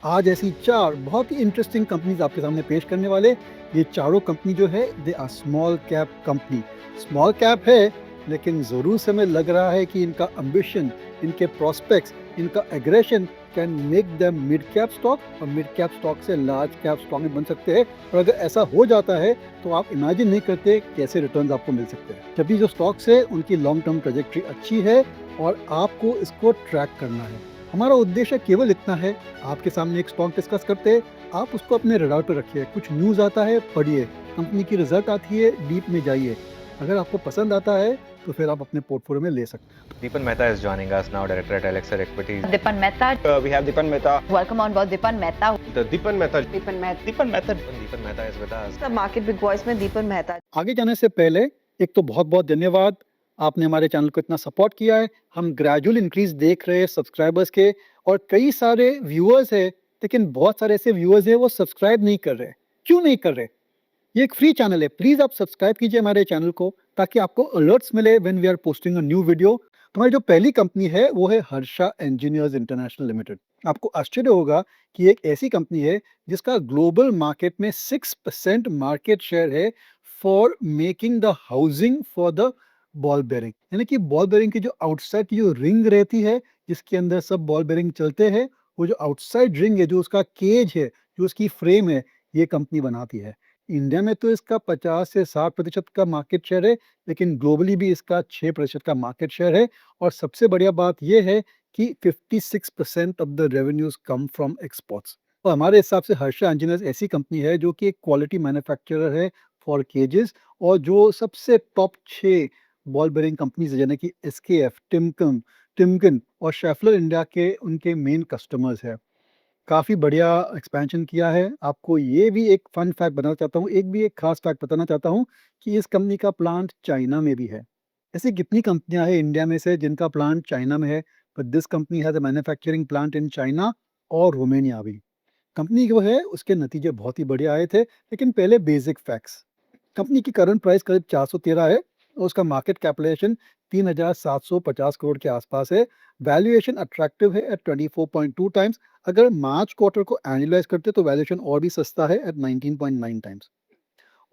आज ऐसी 4 बहुत ही इंटरेस्टिंग कंपनीज़ आपके सामने पेश करने वाले। ये चारों कंपनी जो है they are small cap company. Small cap है, लेकिन ज़रूर से हमें लग रहा है कि इनका एम्बिशन, इनके प्रॉस्पेक्ट्स, इनका aggression can make them mid cap stock और मिड कैप स्टॉक से लार्ज कैप स्टॉक भी बन सकते हैं। और अगर ऐसा हो जाता है तो आप इमेजिन नहीं करते कैसे रिटर्न्स आपको मिल सकते हैं। जबकि जो स्टॉक्स है उनकी लॉन्ग टर्म ट्रैजेक्टरी अच्छी है और आपको इसको ट्रैक करना है। हमारा उद्देश्य केवल इतना है, आपके सामने एक स्टॉक डिस्कस करते हैं, आप उसको अपने रडार पे रखिए। कुछ न्यूज़ आता है, पढ़िए, कंपनी की रिजल्ट आती है, डीप में जाइए। अगर आपको पसंद आता है, तो फिर आप अपने पोर्टफोलियो में ले सकते हैं। Deepan Mehta is joining us now, director at Elixir Equities. Dipan Mehta. We have Dipan Mehta. Welcome on board Dipan Mehta. The Dipan Mehta. Dipan Mehta. Dipan Mehta. Deepan Mehta is with us. The Market Big Voice में दीपन मेहता। आगे जाने से पहले एक तो बहुत-बहुत धन्यवाद, आपने हमारे चैनल को इतना सपोर्ट किया है। हम ग्रेजुअल इंक्रीज़ देख रहे हैं सब्सक्राइबर्स के और कई सारे व्यूअर्स हैं, लेकिन बहुत सारे ऐसे व्यूअर्स हैं वो सब्सक्राइब नहीं कर रहे। क्यों नहीं कर रहे? ये एक फ्री चैनल है, प्लीज़ आप सब्सक्राइब कीजिए हमारे चैनल को ताकि आपको अलर्ट्स मिले when we are posting a new video. तो हमारी जो पहली कंपनी है वो है हर्षा इंजीनियर्स इंटरनेशनल लिमिटेड। आपको आश्चर्य होगा कि ये एक ऐसी कंपनी है जिसका ग्लोबल मार्केट में 6% मार्केट शेयर है for making the housing for the ball bearing. यानी कि बॉल बेयरिंग की जो आउटसाइड की जो रिंग रहती है जिसके अंदर सब बॉल बेयरिंग चलते हैं, वो जो आउटसाइड रिंग है, जो उसका केज है, जो उसकी फ्रेम है, ये कंपनी बनाती है। इंडिया में तो इसका 50 से 60% का मार्केट शेयर है, लेकिन ग्लोबली भी इसका 6% का मार्केट शेयर है। और सबसे बढ़िया बात ये है कि 56% of the revenues come from exports. और हमारे हिसाब से हर्षा इंजीनियर्स ऐसी कंपनी है जो कि एक क्वालिटी मैन्युफैक्चरर है फॉर केजेस, और जो सबसे टॉप 6 बॉल बेयरिंग कंपनीज है, यानी कि एसकेएफ, टिमकन और शेफलर इंडिया के उनके मेन कस्टमर्स है। काफ़ी बढ़िया एक्सपेंशन किया है। आपको ये भी एक फन फैक्ट बताना चाहता हूँ, एक खास फैक्ट बताना चाहता हूँ कि इस कंपनी का प्लांट चाइना में भी है। ऐसी कितनी कंपनियाँ हैं इंडिया में से जिनका प्लांट चाइना में है, but this company has a manufacturing plant in China और रोमानिया भी। कंपनी जो है उसके नतीजे बहुत ही बढ़िया आए थे, लेकिन पहले बेसिक फैक्ट्स। कंपनी की करंट प्राइस करीब 413 है और उसका मार्केट कैपिटलाइजेशन 3,750 करोड़ के आसपास है। वैल्यूएशन अट्रैक्टिव है एट 24.2 टाइम्स। अगर मार्च क्वार्टर को एनुअलाइज करते तो वैल्यूएशन और भी सस्ता है at 19.9 times.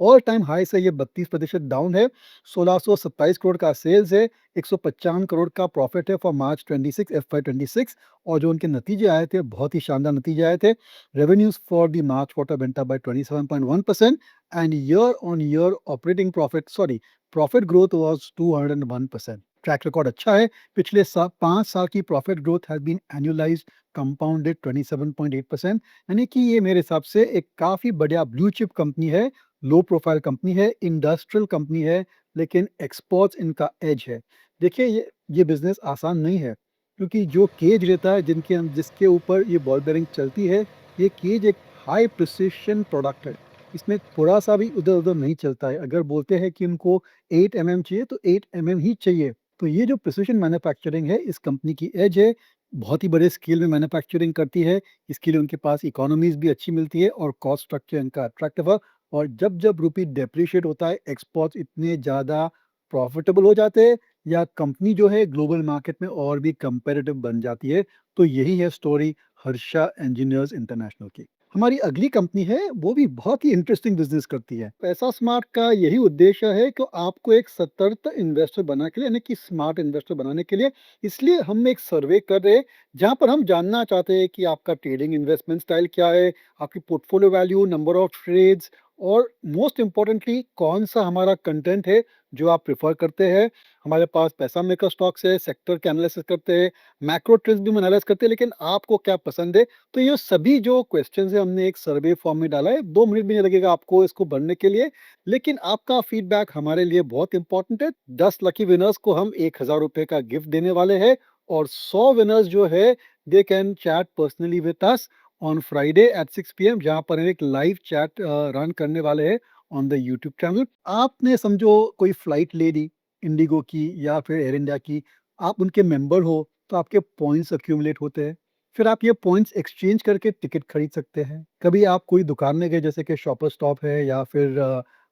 All time high से ये 32% डाउन है। 1627 करोड़ का सेल्स है, 155 करोड़ का प्रॉफिट है फॉर मार्च 26 FY26। और जो उनके नतीजे आए थे बहुत ही शानदार नतीजे आए थे। Revenues for the March quarter went up by 27.1% and year on year operating profit growth was 201%। Track record अच्छा है। पिछले 5 साल की profit growth has been annualised compounded 27.8%। यानी कि ये मेरे हिसाब से एक काफ़ी बढ़िया ब्लू चिप कंपनी है, लो प्रोफाइल कंपनी है, इंडस्ट्रियल कंपनी है, लेकिन एक्सपोर्ट्स इनका एज है। देखिए ये बिज़नेस आसान नहीं है, क्योंकि जो केज रहता है जिसके ऊपर ये बॉल बेयरिंग चलती है, ये केज एक हाई प्रिसिशन प्रोडक्ट है। इसमें थोड़ा-सा भी इधर-उधर नहीं चलता है। अगर बोलते हैं कि उनको 8 एमएम चाहिए तो 8 एमएम ही चाहिए। तो ये जो प्रिसिशन मैन्युफैक्चरिंग है इस कंपनी की एज है। बहुत ही बड़े स्केल में मैन्युफैक्चरिंग करती है। इसके लिए उनके पास इकोनॉमीज़ भी अच्छी मिलती है और कॉस्ट स्ट्रक्चर इनका अट्रैक्टिव है। और जब रुपी डेप्रिशिएट होता है, एक्सपोर्ट्स इतने ज़्यादा प्रॉफिटेबल हो जाते हैं या कंपनी जो है ग्लोबल मार्केट में और भी कंपेटिटिव बन जाती है। तो यही है स्टोरी हर्षा इंजीनियर्स इंटरनेशनल की। हमारी अगली कंपनी है वो भी बहुत ही इंटरेस्टिंग बिजनेस करती है। पैसा स्मार्ट का यही उद्देश्य है कि आपको एक सतर्क इन्वेस्टर बनाने के लिए, यानी कि स्मार्ट इन्वेस्टर बनाने के लिए, इसलिए हम एक सर्वे कर रहे हैं जहां पर हम जानना चाहते हैं कि आपका ट्रेडिंग इन्वेस्टमेंट स्टाइल क्या है, आपकी portfolio value, number of trades, और मोस्ट इम्पोर्टेंटली कौन सा हमारा कंटेंट है जो आप प्रेफर करते हैं। हमारे पास पैसा मेकर स्टॉक्स है, सेक्टर के एनालिसिस करते हैं, मैक्रो ट्रेंड्स भी हम एनालाइज करते हैं, लेकिन आपको क्या पसंद है। तो ये सभी जो क्वेश्चंस है हमने एक सर्वे फॉर्म में डाला है। 2 मिनट भी नहीं लगेगा आपको इसको भरने के लिए, लेकिन आपका फीडबैक हमारे लिए बहुत इंपॉर्टेंट है। 10 लकी विनर्स को हम 1,000 रुपए का गिफ्ट देने वाले हैं और 100 विनर्स जो है they can chat personally with us on Friday at 6 PM, जहां पर हम एक लाइव चैट रन करने वाले हैं ऑन द यूट्यूब चैनल। आपने समझो कोई फ्लाइट ले ली इंडिगो की या फिर एयर इंडिया की, आप उनके मेंबर हो तो आपके पॉइंट्स अक्यूमुलेट होते हैं। फिर आप ये पॉइंट्स एक्सचेंज करके टिकट खरीद सकते हैं। कभी आप कोई दुकान में गए, जैसे कि शॉपर स्टॉप है या फिर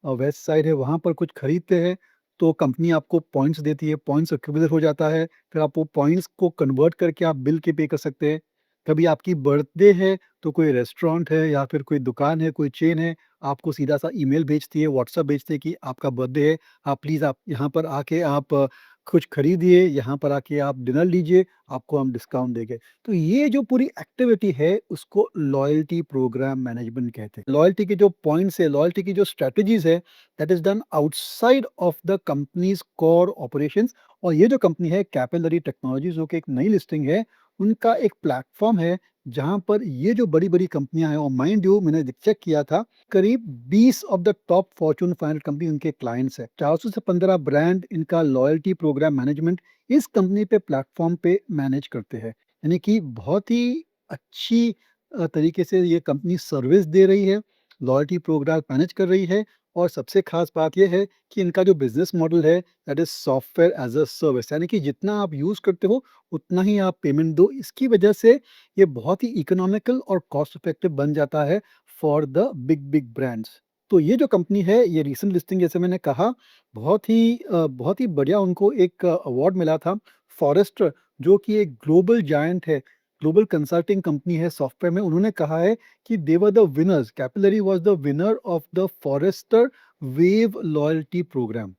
वेस्ट साइड है, वहाँ पर कुछ खरीदते हैं तो कंपनी आपको पॉइंट्स देती है, पॉइंट्स अक्यूमुलेट हो जाता है। फिर आप वो पॉइंट्स को कन्वर्ट करके आप बिल के पे कर सकते हैं। कभी आपकी बर्थडे है तो कोई रेस्टोरेंट है या फिर कोई दुकान है, कोई चेन है, आपको सीधा-सा ईमेल भेजती है, व्हाट्सएप भेजती है कि आपका बर्थडे है, आप प्लीज़ आप यहाँ पर आके आप कुछ खरीदिए, यहाँ पर आके आप डिनर लीजिए, आपको हम डिस्काउंट देंगे। तो ये जो पूरी एक्टिविटी है उसको लॉयल्टी प्रोग्राम मैनेजमेंट कहते हैं। लॉयल्टी के जो पॉइंट्स है, लॉयल्टी की जो स्ट्रैटेजीज़ है, that is done outside of the companies core operations. और ये जो कंपनी है कैपिलरी टेक्नोलॉजीज़ जो कि एक नई लिस्टिंग है, उनका एक प्लेटफ़ॉर्म है जहाँ पर ये जो बड़ी-बड़ी कंपनियाँ हैं और माइंड यू मैंने चेक किया था, करीब 20 of the top Fortune 500 company उनके क्लाइंट्स हैं। 400 से 15 ब्रांड इनका लॉयल्टी प्रोग्राम मैनेजमेंट इस कंपनी पे प्लेटफ़ॉर्म पे मैनेज करते हैं। यानी कि बहुत ही अच्छी तरीके से ये कंपनी सर्विस दे रही है, लॉयल्टी प्रोग्राम मैनेज कर रही है और सबसे ख़ास बात ये है कि इनका जो बिज़नेस मॉडल है that is software as a service, यानी कि जितना आप यूज़ करते हो उतना ही आप पेमेंट दो। इसकी वजह से ये बहुत ही इकोनॉमिकल और कॉस्ट इफेक्टिव बन जाता है फॉर द बिग ब्रांड्स। तो ये जो कंपनी है ये रीसेंट लिस्टिंग जैसे मैंने कहा बहुत ही बढ़िया उनको एक अवार्ड मिला था। फॉरेस्टर जो कि एक ग्लोबल जायंट है, ग्लोबल कंसल्टिंग कंपनी है सॉफ्टवेयर में, उन्होंने कहा है कि they were the winners, Capillary was the winner of the Forrester wave loyalty program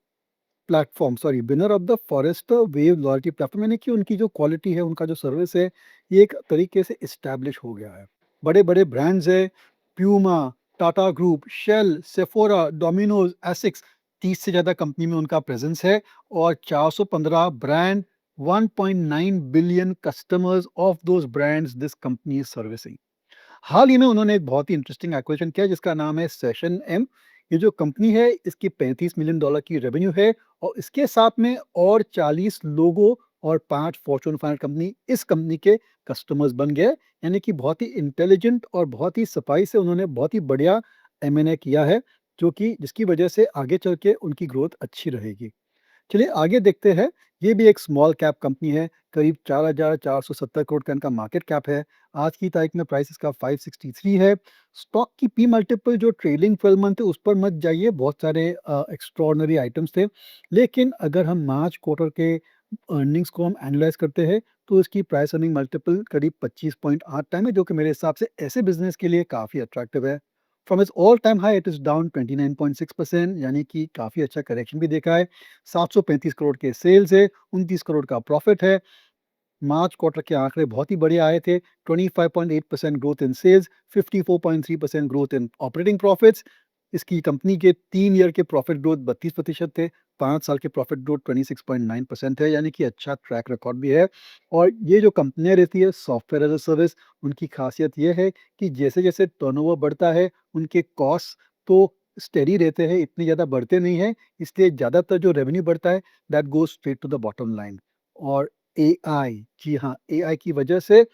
platform, sorry, winner of the Forrester wave loyalty platform, यानी कि उनकी जो क्वालिटी है, उनका जो सर्विस है, ये एक तरीके से एस्टैब्लिश हो गया है। बड़े-बड़े ब्रांड्स हैं, Puma, Tata group, Shell, Sephora, Domino's, Asics, 30 से ज़्यादा कंपनी में उनका प्रेज़ेंस है और 415 brand, 1.9 billion customers of those brands this company is servicing. हाल ही में उन्होंने एक बहुत ही इंटरेस्टिंग एक्विजिशन किया जिसका नाम है सेशन एम। ये जो कंपनी है इसकी $35 मिलियन की रेवेन्यू है और इसके साथ में और 40 लोगों और 5 फॉर्च्यून 500 कंपनी इस कंपनी के कस्टमर्स बन गए। यानी कि बहुत ही इंटेलिजेंट और बहुत ही सफाई से उन्होंने बहुत ही बढ़िया एम&ए किया है, जो कि जिसकी वजह से आगे चल के उनकी ग्रोथ अच्छी रहेगी। चलिए आगे देखते हैं। ये भी एक स्मॉल कैप कंपनी है, करीब 4,470 करोड़ का इनका मार्केट कैप है। आज की तारीख में प्राइस इसका 563 है। स्टॉक की पी मल्टीपल जो ट्रेलिंग 12 मंथ है उस पर मत जाइए, बहुत सारे एक्स्ट्राऑर्डिनरी आइटम्स थे। लेकिन अगर हम मार्च क्वार्टर के अर्निंग्स को हम एनालाइज़ करते हैं तो इसकी प्राइस अर्निंग मल्टीपल करीब 25.8 टाइम है, जो कि मेरे हिसाब से ऐसे बिज़नेस के लिए काफ़ी अट्रैक्टिव है। From its all time high it is down 29.6%, यानी कि काफ़ी अच्छा करेक्शन भी देखा है। 735 करोड़ के सेल्स है, 29 करोड़ का प्रॉफिट है। मार्च क्वार्टर के आंकड़े बहुत ही बढ़िया आए थे। 25.8% growth in sales, 54.3% growth in operating profits. इसकी कंपनी के 3 ईयर के प्रॉफिट ग्रोथ 32% थे, 5 साल के प्रॉफिट ग्रोथ 26.9% है, यानी कि अच्छा ट्रैक रिकॉर्ड भी है। और ये जो कंपनियाँ रहती है सॉफ्टवेयर एज़ अ सर्विस, उनकी खासियत ये है कि जैसे-जैसे टर्नओवर बढ़ता है, उनके कॉस्ट तो स्टेडी रहते हैं, इतनी ज़्यादा बढ़ते नहीं हैं, इसलिए ज़्यादातर जो रेवेन्यू बढ़ता है that goes straight to the bottom line. और एआई, जी हाँ, एआई की वजह से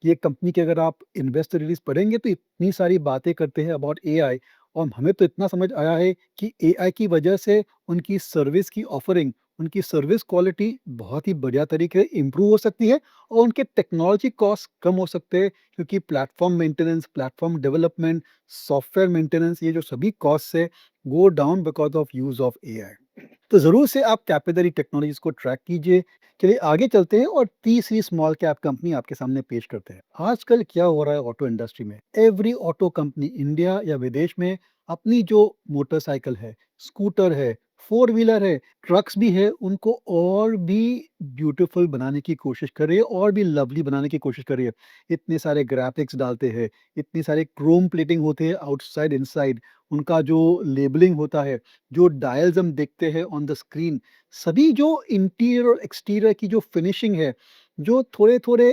ये कंपनी के अगर आप इन्वेस्टर रिलीज़ पढ़ेंगे तो इतनी सारी बातें करते हैं अबाउट एआई और हमें तो इतना समझ आया है कि एआई की वजह से उनकी सर्विस की ऑफरिंग, उनकी सर्विस क्वालिटी बहुत ही बढ़िया तरीके से इम्प्रूव हो सकती है और उनके टेक्नोलॉजी कॉस्ट कम हो सकते हैं, क्योंकि platform maintenance, platform development, software maintenance, ये जो सभी कॉस्ट है, go down because of use of AI. तो ज़रूर से आप कैपिलरी टेक्नोलॉजीज़ को ट्रैक कीजिए। चलिए आगे चलते हैं और तीसरी स्मॉल कैप कंपनी आपके सामने पेश करते हैं। आजकल क्या हो रहा है ऑटो इंडस्ट्री में? एवरी ऑटो कंपनी इंडिया या विदेश में अपनी जो मोटरसाइकिल है, स्कूटर है, फोर व्हीलर है, ट्रक्स भी है, उनको और भी ब्यूटीफुल बनाने की कोशिश कर रही है और भी लवली बनाने की कोशिश कर रही है। इतने सारे ग्राफिक्स डालते हैं, इतनी सारे क्रोम प्लेटिंग होते हैं आउटसाइड इनसाइड, उनका जो लेबलिंग होता है, जो डायल्स हम देखते हैं ऑन द स्क्रीन, सभी जो इंटीरियर और एक्सटीरियर की जो फिनिशिंग है, जो थोड़े-थोड़े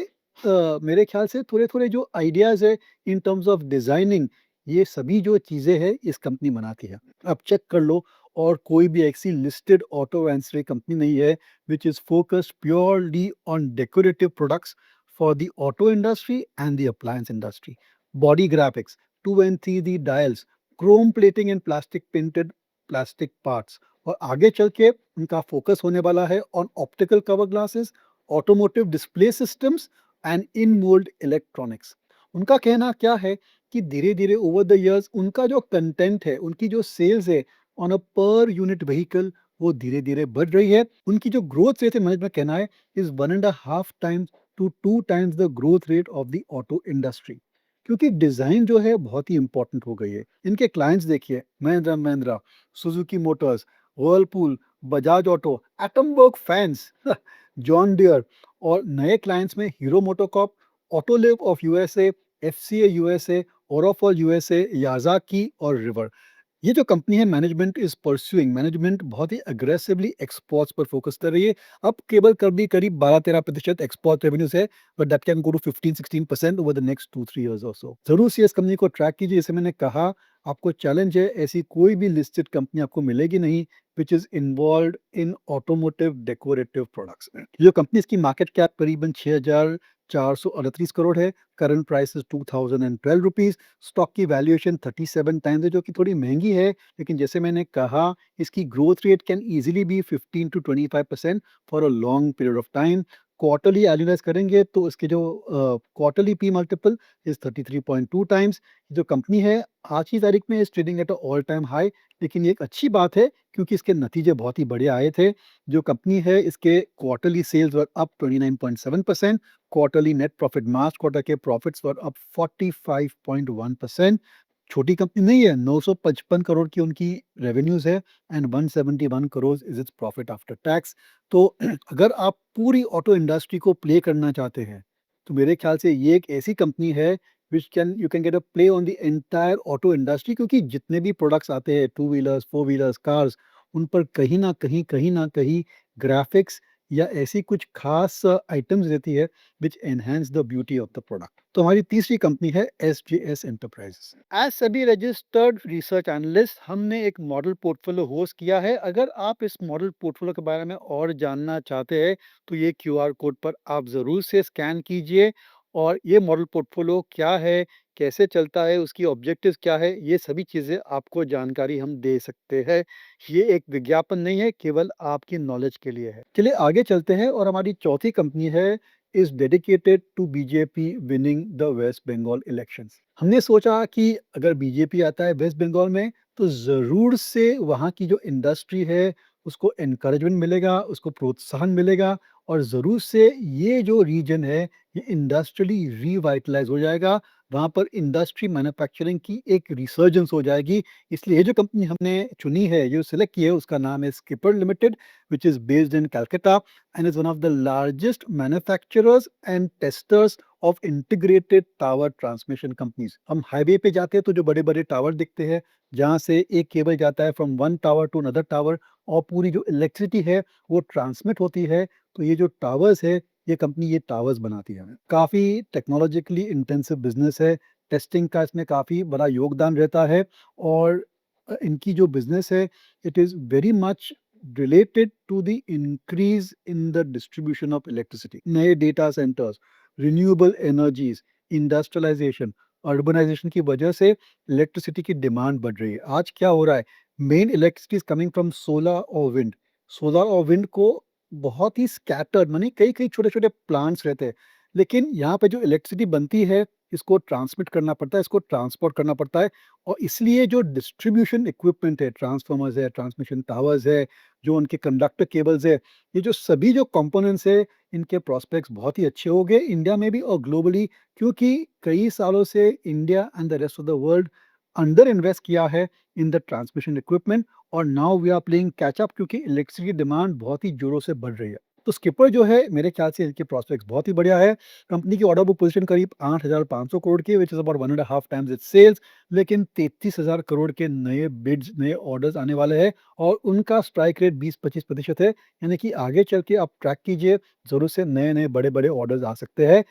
मेरे ख्याल से थोड़े-थोड़े जो आइडियाज़ है इन टर्म्स ऑफ डिज़ाइनिंग, ये सभी जो चीज़ें हैं इस कंपनी बनाती है। आप चेक कर लो और कोई भी ऐसी लिस्टेड ऑटो एंसिलरी कंपनी नहीं है which is focused purely on decorative products for the auto industry and the appliance industry. Body graphics, 2 and 3D dials, Chrome plating and plastic printed plastic parts, और आगे चल के उनका focus होने वाला है on optical cover glasses, automotive display systems and in mould electronics. उनका कहना क्या है कि धीरे-धीरे ओवर द इयर्स उनका जो कंटेंट है, उनकी जो सेल्स है on a per unit vehicle, वो धीरे-धीरे बढ़ रही है। उनकी जो ग्रोथ रेट है, मैनेजमेंट का कहना है, is 1.5 times to 2 times the growth rate of the auto industry. क्योंकि डिज़ाइन जो है बहुत ही इम्पोर्टेंट हो गई है। इनके क्लाइंट्स देखिए, Mahindra and Mahindra, Suzuki Motors, Whirlpool, Bajaj auto, Atomberg fans, John Deere और नए क्लाइंट्स में Hero MotoCorp, Autoliv of USA, FCA USA, Orafol USA, Yazaki और रिवर। ये जो कंपनी है मैनेजमेंट बहुत ही अग्रेसिवली एक्सपोर्ट्स पर फोकस कर रही है। अब केवल करीब 12-13% एक्सपोर्ट रेवेन्यूज है, but that can go to 15-16% over the next 2-3 years और सो। जरूर से इस कंपनी को ट्रैक कीजिए। जैसे मैंने कहा, आपको चैलेंज है, ऐसी कोई भी लिस्टेड कंपनी आपको मिलेगी नहीं which is involve in automotive decorative products. जो कंपनी, इसकी मार्केट कैप करीबन 6,438 करोड़ है। Current price is 2012 rupees. Stock की वैल्यूएशन 37 टाइम्स है, जो कि थोड़ी महंगी है, लेकिन जैसे मैंने कहा, इसकी growth rate can easily B 15-25% for a long period of time. Quarterly analyse करेंगे तो इसके जो quarterly P multiple is 33.2 times. जो कंपनी है आज की तारीख में is trading at all time high, लेकिन ये एक अच्छी बात है क्योंकि इसके नतीजे बहुत ही बढ़िया आए थे। जो कंपनी है, इसके quarterly sales were up 29.7%, quarterly net profit March quarter के प्रॉफिट्स वर अप 45.1%। छोटी कंपनी नहीं है, 955 करोड़ की उनकी रेवेन्यूज है and 171 crore is its profit after tax. तो अगर आप पूरी ऑटो इंडस्ट्री को प्ले करना चाहते हैं, तो मेरे ख्याल से ये एक ऐसी कंपनी है which can you can get a play on the entire auto industry, क्योंकि जितने भी प्रोडक्ट्स आते हैं, two wheelers, four wheelers, cars, उन पर कहीं ना कहीं ग्राफिक्स या ऐसी कुछ खास आइटम्स रहती है which enhance the beauty of the product. तो हमारी तीसरी कंपनी है एसजेएस एंटरप्राइजेस। एज सभी रजिस्टर्ड रिसर्च एनालिस्ट, हमने एक मॉडल पोर्टफोलियो होस्ट किया है। अगर आप इस मॉडल पोर्टफोलियो के बारे में और जानना चाहते हैं, तो ये क्यूआर कोड पर आप ज़रूर से स्कैन कीजिए। और ये मॉडल पोर्टफोलियो क्या है, कैसे चलता है, उसकी ऑब्जेक्टिव्स क्या है, ये सभी चीज़ें आपको जानकारी हम दे सकते हैं। ये एक विज्ञापन नहीं है, केवल आपकी नॉलेज के लिए है। चलिए आगे चलते हैं, और हमारी चौथी कंपनी है is dedicated to BJP winning the West Bengal elections. हमने सोचा कि अगर बीजेपी आता है वेस्ट बंगाल में, तो ज़रूर से वहाँ की जो इंडस्ट्री है उसको एनकरेजमेंट मिलेगा, उसको प्रोत्साहन मिलेगा, और ज़रूर से ये जो रीजन है ये इंडस्ट्रियली रिवाइटलाइज हो जाएगा। वहाँ पर इंडस्ट्री मैन्युफैक्चरिंग की एक रिसर्जेंस हो जाएगी। इसलिए ये जो कंपनी हमने चुनी है, जो सिलेक्ट की है, उसका नाम है skipper limited, which is based in Calcutta and is one of the largest manufacturers and testers of integrated tower transmission companies. हम हाईवे पे जाते हैं तो जो बड़े बड़े टावर दिखते हैं, जहाँ से एक केबल जाता है from one tower to another tower, और पूरी जो इलेक्ट्रिसिटी है वो ट्रांसमिट होती है, तो ये जो टावर्स है, ये कंपनी ये टावर्स बनाती है। काफ़ी टेक्नोलॉजिकली इंटेंसिव बिजनेस है। टेस्टिंग का इसमें काफ़ी बड़ा योगदान रहता है, और इनकी जो बिजनेस है, it is very much related to the increase in the distribution of electricity. नए data centres, renewable energies, industrialisation, urbanisation की वजह से इलेक्ट्रिसिटी की डिमांड बढ़ रही है। आज क्या हो रहा है, main electricity is coming from solar और विंड। सोलर और विंड को बहुत ही स्कैटर्ड, मानी कई कई छोटे छोटे प्लांट्स रहते हैं, लेकिन यहाँ पे जो इलेक्ट्रिसिटी बनती है, इसको ट्रांसमिट करना पड़ता है, इसको ट्रांसपोर्ट करना पड़ता है, और इसलिए जो डिस्ट्रीब्यूशन इक्विपमेंट है, ट्रांसफार्मर्स है, ट्रांसमिशन टावर्स है, जो उनके कंडक्टर केबल्स है, ये जो सभी जो कंपोनेंट्स है, इनके प्रोस्पेक्ट्स बहुत ही अच्छे हो गए इंडिया में भी और ग्लोबली, क्योंकि कई सालों से India and the rest of the world under invest किया है इन द ट्रांसमिशन इक्विपमेंट, और now we are playing catch up, क्योंकि इलेक्ट्रिसिटी डिमांड बहुत ही जोरों से बढ़ रही है। तो स्किपर जो है, मेरे ख्याल से इनके प्रोस्पेक्ट्स बहुत ही बढ़िया है। कंपनी की ऑर्डर बुक पोजीशन करीब 8,500 करोड़ की, which is about 1.5 times its sales, लेकिन 33,000 करोड़ के नए बिड्स, नए ऑर्डर्स आने वाले हैं, और उनका स्ट्राइक रेट 20-25% है। यानी कि आगे चल के आप ट्रैक कीजिए, जरूर से नए नए बड़े बड़े ऑर्डर्स आ सकते हैं।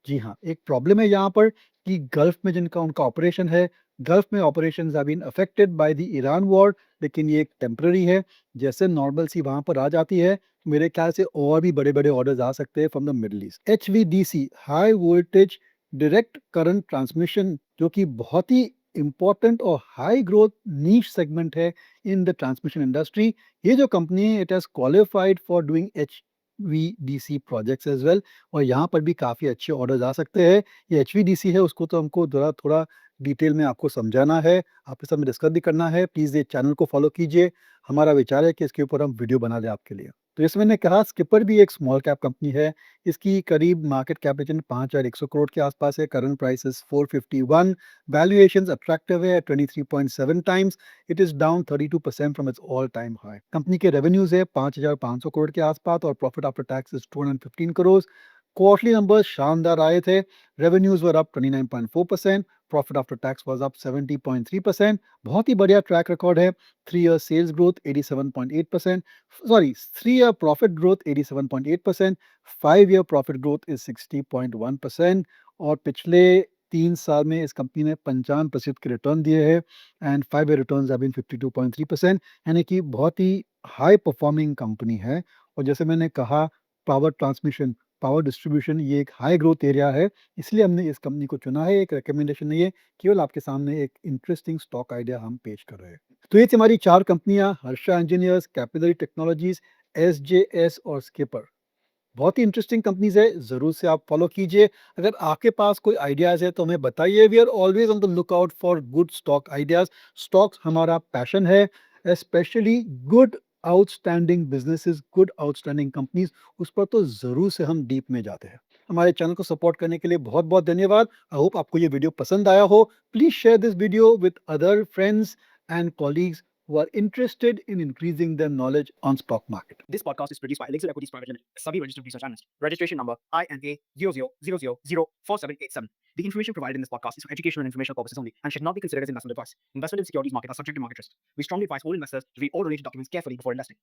जी हाँ, एक प्रॉब्लम है यहाँ पर कि गल्फ में जिनका उनका ऑपरेशन है, गल्फ में operations have been affected by the Iran war, लेकिन ये एक टेम्पररी है। जैसे नॉर्मल सी वहाँ पर आ जाती है, मेरे ख्याल से और भी बड़े बड़े ऑर्डर्स आ सकते हैं from the Middle East. HVDC, high voltage direct current transmission, जो कि बहुत ही इंपॉर्टेंट और हाई ग्रोथ नीश सेगमेंट है इन द ट्रांसमिशन इंडस्ट्री। ये जो कंपनी है, it has qualified for doing HVDC projects as well, और यहाँ पर भी काफ़ी अच्छे ऑर्डर्स आ सकते हैं। ये HVDC है, उसको तो हमको थोड़ा थोड़ा डिटेल में आपको समझाना है, आपके साथ में डिस्कस भी करना है। प्लीज़ ये चैनल को फॉलो कीजिए। हमारा विचार है कि इसके ऊपर हम वीडियो बना दें आपके लिए। तो जैसे मैंने कहा स्किपर भी एक स्मॉल कैप कंपनी है। इसकी करीब मार्केट कैपिटलाइजेशन 5,100 करोड़ के आसपास है। Current price is 451, valuations attractive है 23.7 times. It is down 32% from its all time high. Company के रेवेन्यूज़ है 5,500 करोड़ के आसपास और profit after tax is 215 crore. Quarterly numbers शानदार आए थे। Revenues were up 29.4%, profit after tax was up 70.3%। बहुत ही बढ़िया ट्रैक रिकॉर्ड है। 3 year sales growth 87.8%, sorry 3 year profit growth 87.8%, 5 year profit growth is 60.1% और पिछले 3 साल में इस कंपनी ने 55% के रिटर्न दिए हैं and 5 year returns have been 52.3%, यानी कि बहुत ही हाई परफॉर्मिंग कंपनी है। और जैसे मैंने कहा पावर ट्रांसमिशन, पावर डिस्ट्रीब्यूशन ये एक हाई ग्रोथ एरिया है, इसलिए हमने इस कंपनी को चुना है। एक रिकमेंडेशन नहीं है, केवल आपके सामने एक इंटरेस्टिंग स्टॉक आइडिया हम पेश कर रहे हैं। तो ये थी हमारी 4 कंपनियाँ, Harsha engineers, capillary technologies, SJS और स्किपर। बहुत ही इंटरेस्टिंग कंपनीज़ है, ज़रूर से आप फॉलो कीजिए। अगर आपके पास कोई आइडियाज़ है तो हमें बताइए। We are always on the lookout for good stock ideas. Stocks हमारा पैशन है, specially good outstanding businesses, good outstanding companies, उस पर तो ज़रूर से हम डीप में जाते हैं। हमारे चैनल को सपोर्ट करने के लिए बहुत-बहुत धन्यवाद। आई होप आपको ये वीडियो पसंद आया हो। Please share this video with other friends and colleagues who are interested in increasing their knowledge on stock market. This podcast is produced by Elixir Equities Private Limited, Savi Registered Research Analyst. Registration number INA 00004787. The information provided in this podcast is for educational and informational purposes only and should not be considered as investment advice. Investment in securities market are subject to market risk. We strongly advise all investors to read all related documents carefully before investing.